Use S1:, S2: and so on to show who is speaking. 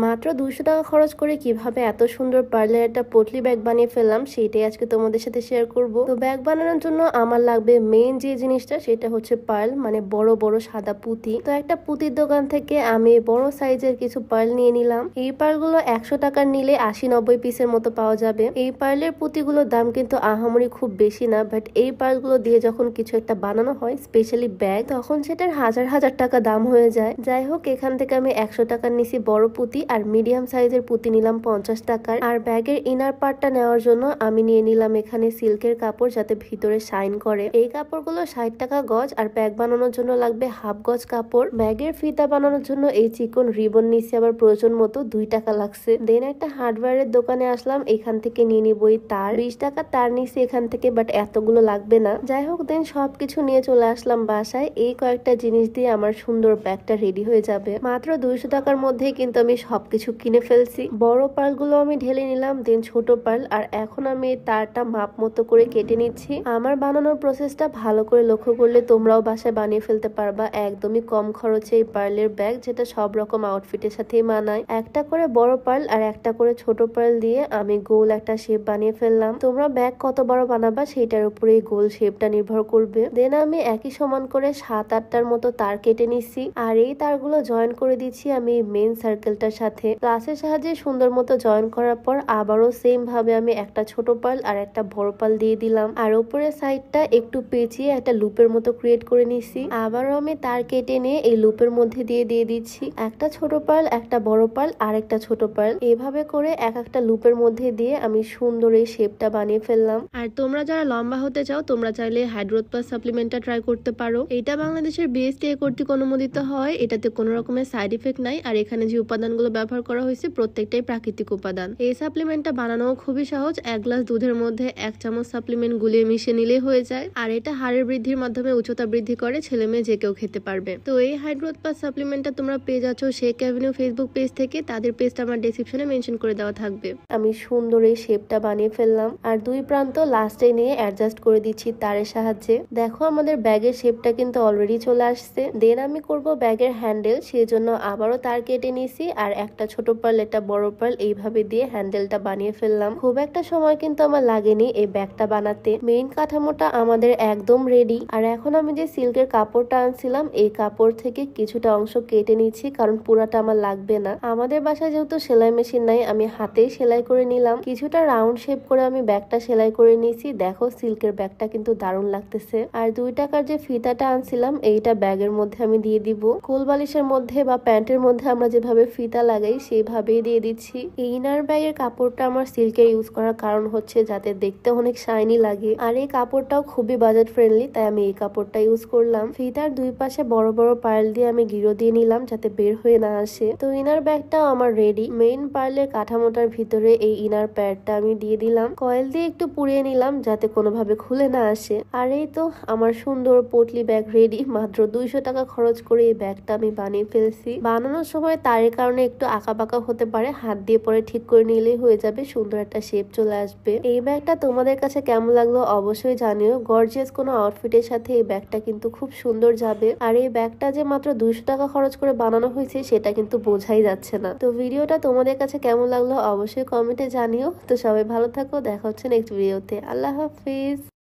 S1: মাত্র 200 টাকা খরচ করে কিভাবে এত সুন্দর পার্লের একটা পটলি ব্যাগ বানিয়ে ফেললাম সেটাই আজকে তোমাদের সাথে শেয়ার করব। তো ব্যাগ বানানোর জন্য আমার লাগবে মেইন যে জিনিসটা সেটা হচ্ছে পার্ল, মানে বড় বড় সাদা পুঁতি। তো একটা পুঁতির দোকান থেকে আমি বড় সাইজের কিছু পার্ল নিয়ে নিলাম। এই পার্লগুলো 100 টাকার নিলে 80-90 পিসের মতো পাওয়া যাবে। এই পার্লের পুঁতিগুলোর দাম কিন্তু আহামরি খুব বেশি না, বাট এই পার্লগুলো দিয়ে যখন কিছু একটা বানানো হয়, স্পেশালি ব্যাগ, তখন সেটার হাজার হাজার টাকা দাম হয়ে যায়। যাই হোক, এখান থেকে আমি 100 টাকার নিছি বড় পুঁতি, আর মিডিয়াম সাইজের পুঁতি নিলাম 50 টাকার। আর ব্যাগের ইনার পার্টটা নেওয়ার জন্য আমি নিয়ে নিলাম এখানে সিল্কের কাপড়, যাতে ভিতরে শাইন করে। এই কাপড়গুলো 60 টাকা গজ, আর ব্যাগ বানানোর জন্য লাগবে হাফ গজ কাপড়। ব্যাগের ফিতা বানানোর জন্য এই চিকন রিবন নিচ্ছি, আবার প্রয়োজন মতো 2 টাকা লাগছে। দেন একটা হার্ডওয়্যারের দোকানে আসলাম, এখান থেকে নিয়ে নিব এই তার। 20 টাকা তার নিচ্ছি এখান থেকে, বাট এতগুলো লাগবে না। যাই হোক, দেন সবকিছু নিয়ে চলে আসলাম বাসায়। এই কয়েকটা জিনিস দিয়ে আমার সুন্দর ব্যাগটা রেডি হয়ে যাবে। মাত্র 200 টাকার মধ্যেই কিন্তু আমি সবকিছু কিনে ফেলছি। বড় পার্লগুলো আমি ঢেলে নিলাম, দেন ছোট পার্ল, আর এখন আমি এই তারটা মাপ মতো করে কেটে নিচ্ছি। আমার বানানোর প্রসেসটা ভালো করে লক্ষ্য করলে তোমরাও বাসায় বানিয়ে ফেলতে পারবা একদমই কম খরচে এই পার্লের ব্যাগ, যেটা সব রকম আউটফিটের সাথেই মানায়। একটা করে বড় পার্ল আর একটা করে ছোট পার্ল দিয়ে আমি গোল একটা শেপ বানিয়ে ফেললাম। তোমরা ব্যাগ কত বড় বানাবা সেটার উপরে এই গোল শেপটা নির্ভর করবে। দেন আমি একই সমান করে 7-8টার মতো তার কেটে নিচ্ছি, আর এই তারগুলো জয়েন করে দিচ্ছি আমি মেইন সার্কেলটার সাথে। ক্লাসের সাহায্যে সুন্দর মতো জয়েন করার পর আবারও সেম ভাবে আমি একটা ছোট পার্ল আর একটা বড় পার্ল দিয়ে দিলাম, আর উপরের সাইডটা একটু পেঁচিয়ে একটা লুপের মতো ক্রিয়েট করে নিচ্ছি। আবারও আমি তার কেটে নিয়ে এই লুপের মধ্যে দিয়ে দিচ্ছি একটা ছোট পার্ল, একটা বড় পার্ল আর একটা ছোট পার্ল। এভাবে করে এক একটা লুপের মধ্যে দিয়ে আমি সুন্দর এই শেপটা বানিয়ে ফেললাম। আর তোমরা যারা লম্বা হতে চাও, তোমরা চাইলে হাইড্রোথ প্লাস সাপ্লিমেন্টটা ট্রাই করতে পারো। এটা বাংলাদেশের বিএসটিআই কর্তৃক অনুমোদিত হয়। এটাতে কোনো রকমের সাইড ইফেক্ট নাই, আর এখানে যে উপাদানগুলো ব্যবহার করা হয়েছে প্রত্যেকটাই প্রাকৃতিক উপাদান। এই সাপ্লিমেন্টটা বানানো খুবই সহজ। 1 গ্লাস দুধের মধ্যে 1 চামচ সাপ্লিমেন্ট গুলিয়ে মিশিয়ে নিলেই হয়ে যায়, আর এটা হাড়ের বৃদ্ধির মাধ্যমে উচ্চতা বৃদ্ধি করে। ছেলে মেয়ে যে কেউ খেতে পারবে। তো এই হাইড্রোথ প্লাস সাপ্লিমেন্টটা তোমরা পেয়ে যাচ্ছ শেক অ্যাভিনিউ ফেসবুক পেজ থেকে। তাদের পেজটা আমার ডেসক্রিপশনে মেনশন করে দেওয়া থাকবে। আমি সুন্দর এই শেপটা বানিয়ে ফেললাম, আর দুই প্রান্ত লাস্টে নিয়ে অ্যাডজাস্ট করে দিচ্ছি তারের সাহায্যে। দেখো, আমাদের ব্যাগের শেপটা কিন্তু অলরেডি চলে আসছে। দেন আমি করব ব্যাগের হ্যান্ডেল, সেই জন্য আবারও তার কেটে নিছি, আর একটা ছোট পার্ল একটা বড় পার্ল এইভাবে দিয়ে হ্যান্ডেলটা বানিয়ে ফেললাম। খুব একটা সময় কিন্তু আমার লাগেনি এই ব্যাগটা বানাতে। মেইন কাঠামোটা আমাদের একদম রেডি। আর এখন আমি যে সিল্কের কাপড়টা আনছিলাম, এই কাপড় থেকে কিছুটা অংশ কেটে নিচ্ছি, কারণ পুরাটা আমার লাগবে না। আমাদের বাসায় যেহেতু সেলাই মেশিন নাই, আমি হাতেই সেলাই করে নিলাম। কিছুটা রাউন্ড শেপ করে আমি ব্যাগটা সেলাই করে নিয়েছি। দেখো, সিল্কের ব্যাগটা কিন্তু দারুণ লাগতেছে। আর 2 টাকার যে ফিতাটা আনছিলাম, এইটা ব্যাগের মধ্যে আমি দিয়ে দিব। কোল বালিশের মধ্যে বা প্যান্টের মধ্যে আমরা যেভাবে ফিতা লাগাই সেইভাবেই দিয়ে দিচ্ছি। এই ইনার ব্যাগের কাপড়টা আমার সিল্কের ইউজ করার কারণ হচ্ছে যাতে দেখতে অনেক শাইনি লাগে, আর এই কাপড়টাও খুবই বাজেট ফ্রেন্ডলি, তাই আমি এই কাপড়টা ইউজ করলাম। ফিতার দুই পাশে বড় বড় পার্ল দিয়ে আমি গিরো দিয়ে নিলাম, যাতে বের হয়ে না আসে। তো ইনার ব্যাগটাও আমার রেডি। মেইন পার্লের কাঠামোটার ভিতরে এই ইনার প্যাডটা আমি দিয়ে দিলাম। কয়েল দিয়ে একটু পুড়িয়ে নিলাম, যাতে কোনোভাবে খুলে না আসে। আর এই তো আমার সুন্দর পটলি ব্যাগ রেডি। মাত্র 200 টাকা খরচ করে এই ব্যাগটা আমি বানিয়ে ফেলছি। বানানোর সময় তারের কারণে একটু আঁকা বাঁকা হতে পারে, হাত দিয়ে পরে ঠিক করে নিলেই হয়ে যাবে, সুন্দর একটা শেপ চলে আসবে। এই ব্যাগটা তোমাদের কাছে কেমন লাগলো অবশ্যই জানিও। গর্জিয়াস কোনো আউটফিটের সাথে এই ব্যাগটা কিন্তু খুব সুন্দর যাবে। আর এই ব্যাগটা যে মাত্র 200 টাকা খরচ করে বানানো হয়েছে সেটা কিন্তু বোঝাই যাচ্ছে না। তো ভিডিওটা তোমাদের কাছে কেমন লাগলো অবশ্যই কমেন্টে জানিও। তো সবাই ভালো থাকো, দেখা হচ্ছে নেক্সট ভিডিওতে। আল্লাহ হাফিজ।